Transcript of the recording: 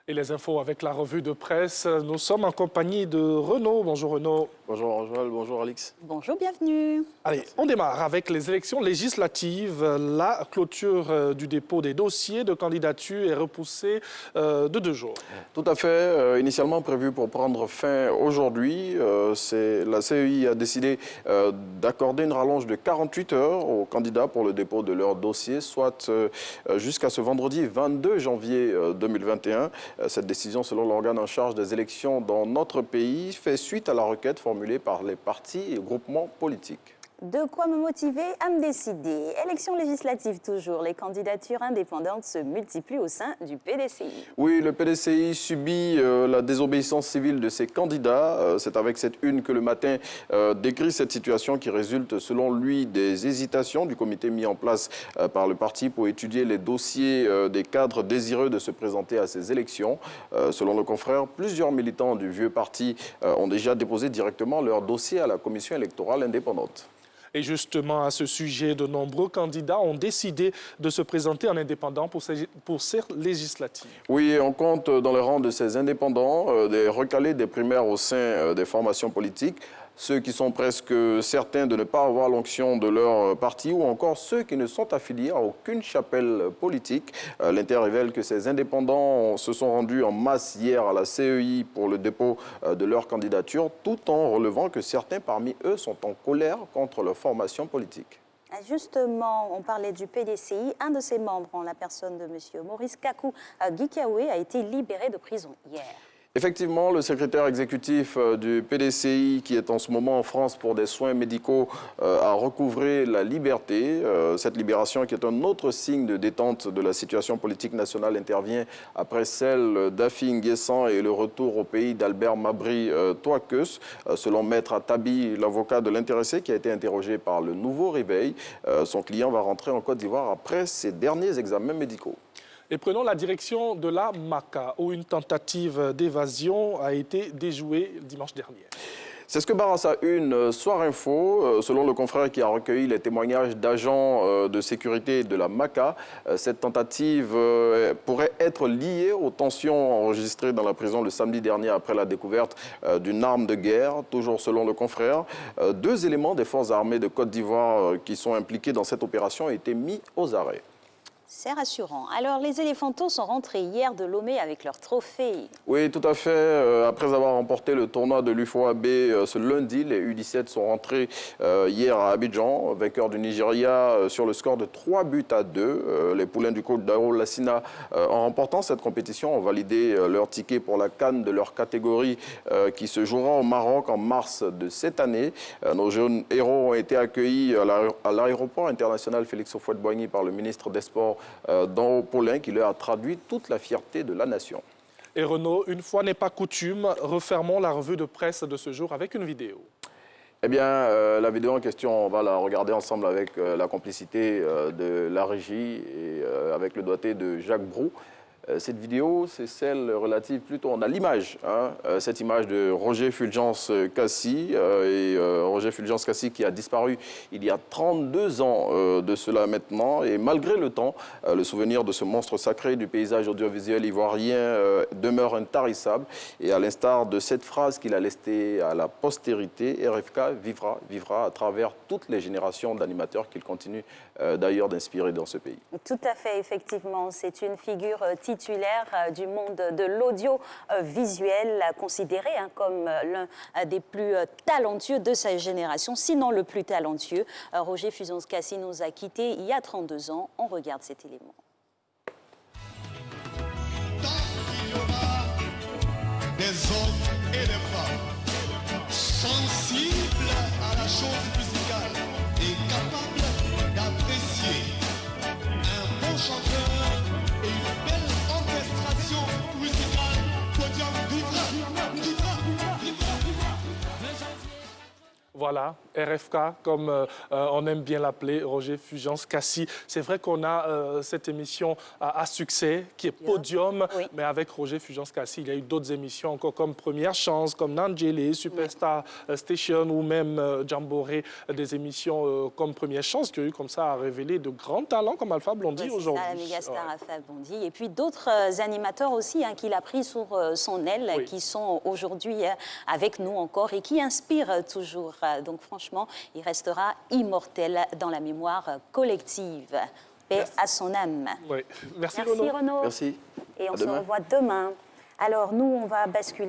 Et les infos avec la revue de presse. Nous sommes en compagnie de Renaud. Bonjour Renaud. Bonjour Joël, bonjour Alix. Bonjour, bienvenue. Allez, on démarre avec les élections législatives. La clôture du dépôt des dossiers de candidature est repoussée de 2 jours. Tout à fait. Initialement prévu pour prendre fin aujourd'hui, la CEI a décidé d'accorder une rallonge de 48 heures aux candidats pour le dépôt de leur dossier, soit jusqu'à ce vendredi 22 janvier 2021. Cette décision, selon l'organe en charge des élections dans notre pays, fait suite à la requête formulée par les partis et groupements politiques. De quoi me motiver à me décider. Élections législatives toujours, les candidatures indépendantes se multiplient au sein du PDCI. Oui, le PDCI subit la désobéissance civile de ses candidats. C'est avec cette une que le matin décrit cette situation qui résulte, selon lui, des hésitations du comité mis en place par le parti pour étudier les dossiers des cadres désireux de se présenter à ces élections. Selon le confrère, plusieurs militants du vieux parti ont déjà déposé directement leur dossier à la commission électorale indépendante. Et justement, à ce sujet, de nombreux candidats ont décidé de se présenter en indépendant pour ces législatives. Oui, on compte dans les rangs de ces indépendants des recalés des primaires au sein des formations politiques, ceux qui sont presque certains de ne pas avoir l'onction de leur parti ou encore ceux qui ne sont affiliés à aucune chapelle politique. L'Inter révèle que ces indépendants se sont rendus en masse hier à la CEI pour le dépôt de leur candidature, tout en relevant que certains parmi eux sont en colère contre leur formation politique. Justement, on parlait du PDCI. Un de ses membres, en la personne de M. Maurice Kakou Gikawe, a été libéré de prison hier. Effectivement, le secrétaire exécutif du PDCI, qui est en ce moment en France pour des soins médicaux, a recouvré la liberté. Cette libération, qui est un autre signe de détente de la situation politique nationale, intervient après celle d'Afi Nguessan et le retour au pays d'Albert Mabry Touakeus. Selon Maître Atabi, l'avocat de l'intéressé qui a été interrogé par le Nouveau Réveil, son client va rentrer en Côte d'Ivoire après ses derniers examens médicaux. Et prenons la direction de la MACA, où une tentative d'évasion a été déjouée dimanche dernier. C'est ce que barre à sa une Soir Info, selon le confrère qui a recueilli les témoignages d'agents de sécurité de la MACA. Cette tentative pourrait être liée aux tensions enregistrées dans la prison le samedi dernier après la découverte d'une arme de guerre. Toujours selon le confrère, 2 éléments des forces armées de Côte d'Ivoire qui sont impliqués dans cette opération ont été mis aux arrêts. C'est rassurant. Alors, les éléphantaux sont rentrés hier de Lomé avec leur trophée. Oui, tout à fait. Après avoir remporté le tournoi de l'UFOAB ce lundi, les U17 sont rentrés hier à Abidjan, vainqueurs du Nigeria sur le score de 3-2. Les poulains du coach Daro Lassina, en remportant cette compétition, ont validé leur ticket pour la CAN de leur catégorie qui se jouera au Maroc en mars de cette année. Nos jeunes héros ont été accueillis à l'aéroport international Félix Houphouët-Boigny par le ministre des Sports dans Paulin, qui leur a traduit toute la fierté de la nation. Et Renaud, une fois n'est pas coutume, refermons la revue de presse de ce jour avec une vidéo. Eh bien, la vidéo en question, on va la regarder ensemble avec la complicité de la régie et avec le doigté de Jacques Brou. Cette vidéo, c'est celle relative plutôt, on a l'image, cette image de Roger Fulgence Cassi, Roger Fulgence Cassi qui a disparu il y a 32 ans de cela maintenant, et malgré le temps, le souvenir de ce monstre sacré du paysage audiovisuel ivoirien demeure intarissable, et à l'instar de cette phrase qu'il a laissée à la postérité, RFK vivra à travers toutes les générations d'animateurs qu'il continue d'ailleurs d'inspirer dans ce pays. Tout à fait, effectivement, c'est une figure titulaire du monde de l'audiovisuel, considéré comme l'un des plus talentueux de sa génération, sinon le plus talentueux. Roger Fulgence Cassi nous a quittés il y a 32 ans. On regarde cet élément. Des hommes et des femmes sensibles à la chose musicale et capables d'apprécier un bon chanteur et une belle orchestration musicale. Podium vivra, vivra, vivra, vivra. Voilà, RFK, comme on aime bien l'appeler, Roger Fulgence-Cassis. C'est vrai qu'on a cette émission à succès qui est Podium, oui. mais avec Roger Fulgence-Cassis, il y a eu d'autres émissions encore comme Première Chance, comme Nangeli, Superstar Station ou même Jamboree, des émissions comme Première Chance qui ont eu comme ça à révéler de grands talents comme Alpha Blondy Ouais, aujourd'hui. c'est ça, la méga star Alpha Blondy. Et puis d'autres animateurs aussi qu'il a pris sur son aile, Oui. qui sont aujourd'hui avec nous encore et qui inspirent toujours. Donc franchement, il restera immortel dans la mémoire collective. Paix à son âme. Oui. Merci Merci Renaud. Renaud. Merci. Et À on se demain. revoit demain. Alors nous, on va basculer.